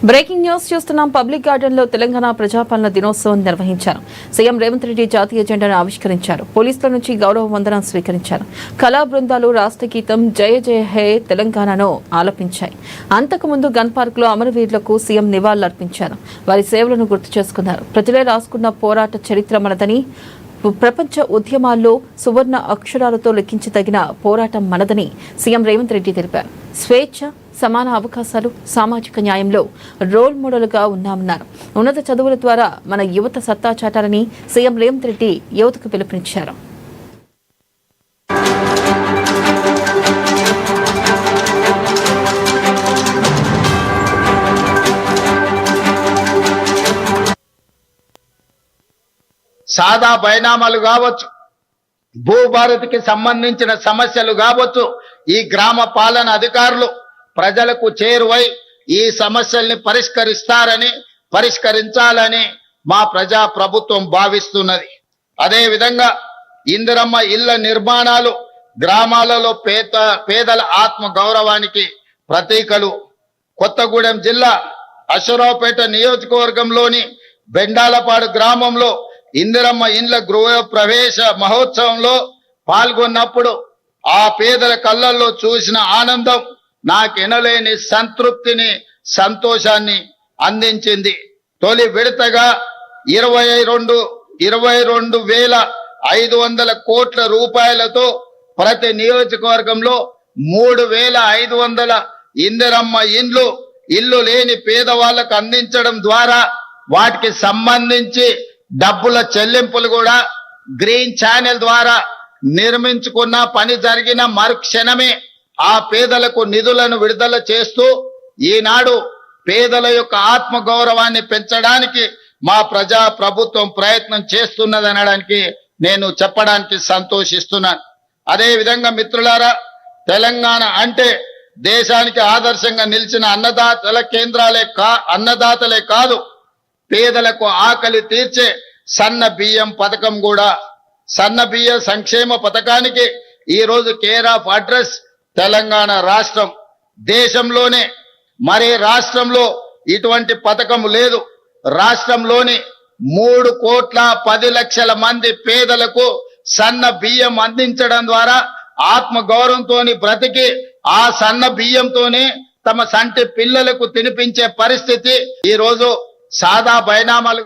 Breaking news చూస్తున్నాం. Public garden లో తెలంగాణ ప్రజాపాలన దినోత్సవం నిర్వహించారు. సీఎం రేవంత్ రెడ్డి జాతీయ జెండాను ఆవిష్కరించారు. పోలీసుల నుంచి గౌరవ వందనం స్వీకరించారు. కళా బృందాలు రాష్ట్ర గీతం జయ జయ హే తెలంగాణను ఆలపించాయి. అంతకుముందు గన్ పార్క్ లో అమరవీరులకు సీఎం నివాళులర్పించారు. వారి సేవలను గుర్తు చేసుకున్నారు. ప్రజలే రాసుకున్న పోరాట చరిత్ర మనదని, ప్రపంచ ఉద్యమాల్లో సువర్ణ అక్షరాలతో లెక్కించదగిన పోరాటం మనదని సీఎం రేవంత్ రెడ్డి తెలిపారు. స్వేచ్ఛ, సమాన అవకాశాలు, సామాజిక న్యాయంలో రోల్ మోడల్గా ఉన్నామన్నారు. ఉన్నత చదువుల ద్వారా మన యువత సత్తా చాటాలని సీఎం రేవంత్ రెడ్డి యువతకు పిలుపునిచ్చారు. సాదా పరిణామాలు కావచ్చు, భూభారతికి సంబంధించిన సమస్యలు కావచ్చు, ఈ గ్రామ పాలన అధికారులు ప్రజలకు చేరువై ఈ సమస్యల్ని పరిష్కరించాలని మా ప్రజా ప్రభుత్వం భావిస్తున్నది. అదే విధంగా ఇందిరమ్మ ఇళ్ల నిర్మాణాలు గ్రామాలలో పేదల ఆత్మ గౌరవానికి ప్రతీకలు. కొత్తగూడెం జిల్లా అశ్వరావుపేట నియోజకవర్గంలోని బెండాలపాడు గ్రామంలో ఇందిరమ్మ ఇండ్ల గృహ ప్రవేశ మహోత్సవంలో పాల్గొన్నప్పుడు ఆ పేదల కళ్ళల్లో చూసిన ఆనందం నాకెనలేని సంతృప్తిని, సంతోషాన్ని అందించింది. తొలి విడతగా 22,500 కోట్ల రూపాయలతో ప్రతి నియోజకవర్గంలో 3,500 ఇందిరమ్మ ఇల్లు లేని పేదవాళ్లకు అందించడం ద్వారా వాటికి సంబంధించి డబ్బుల చెల్లింపులు కూడా గ్రీన్ ఛానల్ ద్వారా నిర్మించుకున్న పని జరిగిన మరుక్షణమే ఆ పేదలకు నిధులను విడుదల చేస్తూ ఈనాడు పేదల యొక్క ఆత్మ గౌరవాన్ని పెంచడానికి మా ప్రజా ప్రభుత్వం ప్రయత్నం చేస్తున్నదనడానికి నేను చెప్పడానికి సంతోషిస్తున్నాను. అదే విధంగా మిత్రులారా, తెలంగాణ అంటే దేశానికి ఆదర్శంగా నిలిచిన అన్నదాతలే కాదు, పేదలకు ఆకలి తీర్చే సన్న బియ్యం పథకం కూడా. సన్న బియ్య సంక్షేమ పథకానికి ఈ రోజు కేర్ ఆఫ్ అడ్రస్ తెలంగాణ రాష్ట్రం. దేశంలోనే మరే రాష్ట్రంలో ఇటువంటి పథకం లేదు. రాష్ట్రంలోని 3,10,00,000 మంది పేదలకు సన్న బియ్యం అందించడం ద్వారా ఆత్మ గౌరవంతో బ్రతికి ఆ సన్న బియ్యంతోనే తమ సంటి పిల్లలకు తినిపించే పరిస్థితి ఈ రోజు సాదా పరిణామాలు